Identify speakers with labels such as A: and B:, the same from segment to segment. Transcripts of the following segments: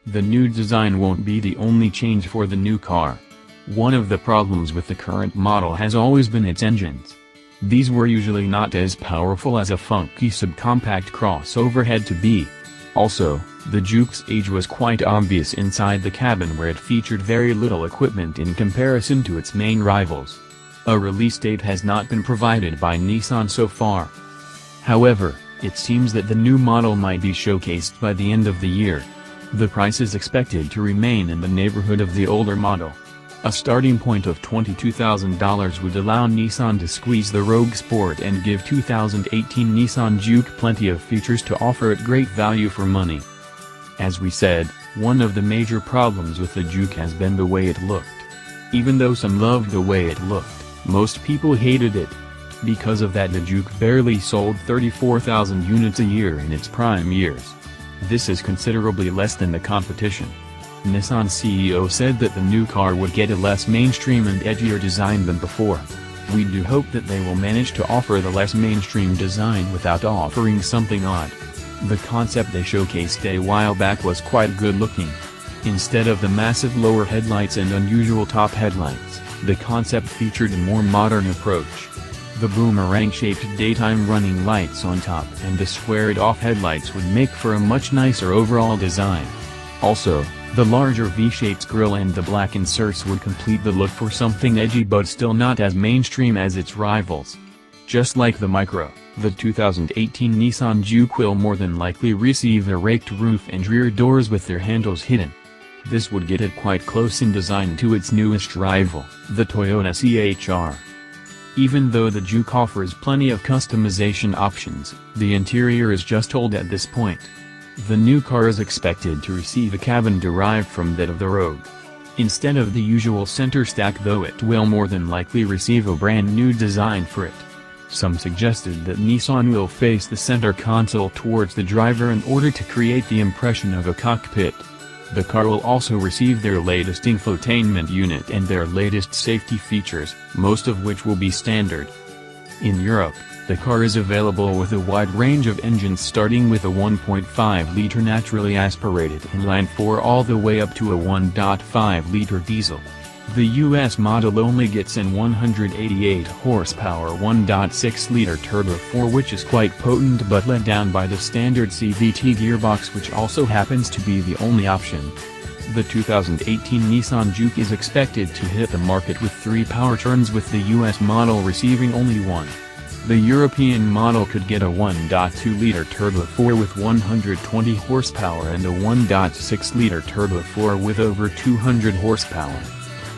A: The new design won't be the only change for the new car. One of the problems with the current model has always been its engines. These were usually not as powerful as a funky subcompact crossover had to be. Also, the Juke's age was quite obvious inside the cabin where it featured very little equipment in comparison to its main rivals. A release date has not been provided by Nissan so far. However, it seems that the new model might be showcased by the end of the year. The price is expected to remain in the neighborhood of the older model. A starting point of $22,000 would allow Nissan to squeeze the Rogue Sport and give 2018 Nissan Juke plenty of features to offer at great value for money. As we said, one of the major problems with the Juke has been the way it looked. Even though some loved the way it looked, most people hated it. Because of that, the Juke barely sold 34,000 units a year in its prime years. This is considerably less than the competition. Nissan CEO said that the new car would get a less mainstream and edgier design than before. We do hope that they will manage to offer the less mainstream design without offering something odd. The concept they showcased a while back was quite good looking. Instead of the massive lower headlights and unusual top headlights, the concept featured a more modern approach. The boomerang-shaped daytime running lights on top and the squared-off headlights would make for a much nicer overall design. Also, the larger V-shaped grille and the black inserts would complete the look for something edgy but still not as mainstream as its rivals. Just like the Micro, the 2018 Nissan Juke will more than likely receive a raked roof and rear doors with their handles hidden. This would get it quite close in design to its newest rival, the Toyota CHR. Even though the Juke offers plenty of customization options, the interior is just old at this point. The new car is expected to receive a cabin derived from that of the Rogue. Instead of the usual center stack, though, it will more than likely receive a brand new design for it. Some suggested that Nissan will face the center console towards the driver in order to create the impression of a cockpit. The car will also receive their latest infotainment unit and their latest safety features, most of which will be standard. In Europe, the car is available with a wide range of engines starting with a 1.5-liter naturally aspirated inline-4 all the way up to a 1.5-liter diesel. The US model only gets an 188 horsepower 1.6-liter turbo 4, which is quite potent but let down by the standard CVT gearbox, which also happens to be the only option. The 2018 Nissan Juke is expected to hit the market with 3 powertrains, with the US model receiving only one. The European model could get a 1.2-liter turbo 4 with 120 horsepower and a 1.6-liter turbo 4 with over 200 horsepower.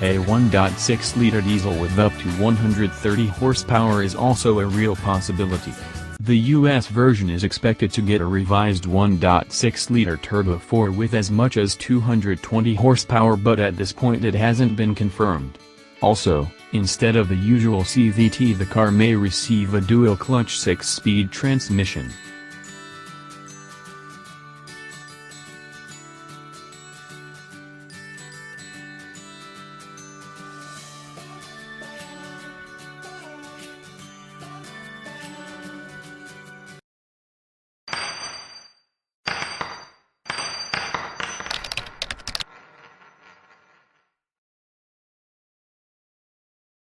A: A 1.6-liter diesel with up to 130 horsepower is also a real possibility. The US version is expected to get a revised 1.6-liter turbo 4 with as much as 220 horsepower, but at this point it hasn't been confirmed. Also, instead of the usual CVT, the car may receive a dual-clutch 6-speed transmission.